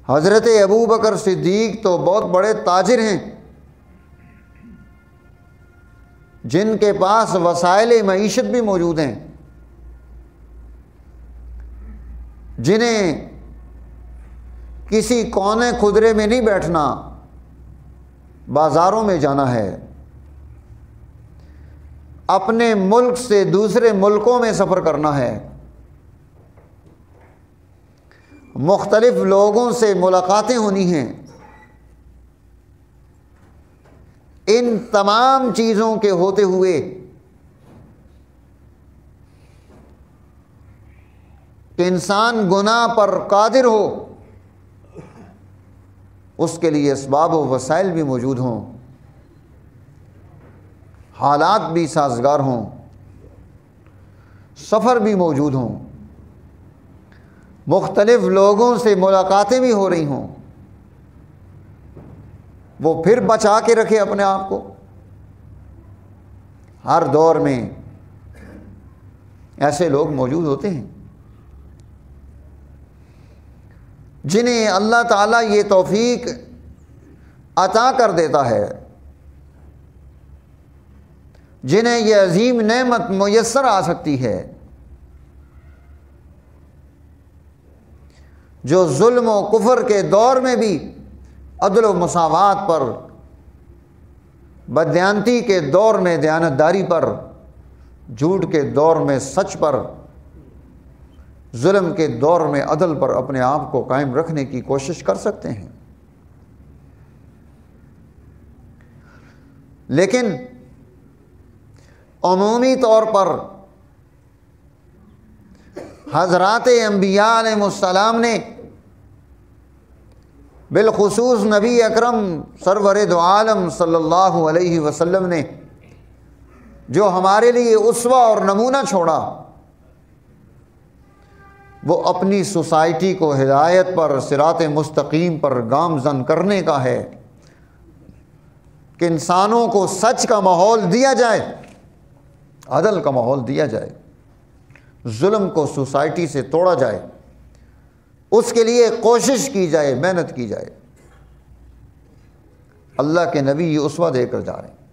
حضرت ابو بکر صدیق تو بہت بڑے تاجر ہیں، جن کے پاس وسائل معیشت بھی موجود ہیں، جنہیں کسی کونے خدرے میں نہیں بیٹھنا، بازاروں میں جانا ہے، اپنے ملک سے دوسرے ملکوں میں سفر کرنا ہے، مختلف لوگوں سے ملاقاتیں ہونی ہیں۔ ان تمام چیزوں کے ہوتے ہوئے کہ انسان گناہ پر قادر ہو، اس کے لیے اسباب و وسائل بھی موجود ہوں، حالات بھی سازگار ہوں، سفر بھی موجود ہوں، مختلف لوگوں سے ملاقاتیں بھی ہو رہی ہوں، وہ پھر بچا کے رکھے اپنے آپ کو۔ ہر دور میں ایسے لوگ موجود ہوتے ہیں جنہیں اللہ تعالیٰ یہ توفیق عطا کر دیتا ہے، جنہیں یہ عظیم نعمت میسر آ سکتی ہے، جو ظلم و کفر کے دور میں بھی عدل و مساوات پر، بددیانتی کے دور میں دیانتداری پر، جھوٹ کے دور میں سچ پر، ظلم کے دور میں عدل پر اپنے آپ کو قائم رکھنے کی کوشش کر سکتے ہیں۔ لیکن عمومی طور پر حضرات انبیاء علیہ السلام نے، بالخصوص نبی اکرم سرور دو عالم صلی اللہ علیہ وسلم نے جو ہمارے لیے اسوہ اور نمونہ چھوڑا، وہ اپنی سوسائٹی کو ہدایت پر، صراط مستقیم پر گامزن کرنے کا ہے کہ انسانوں کو سچ کا ماحول دیا جائے، عدل کا ماحول دیا جائے، ظلم کو سوسائٹی سے توڑا جائے، اس کے لیے کوشش کی جائے، محنت کی جائے۔ اللہ کے نبی یہ اسوہ دے کر جا رہے ہیں۔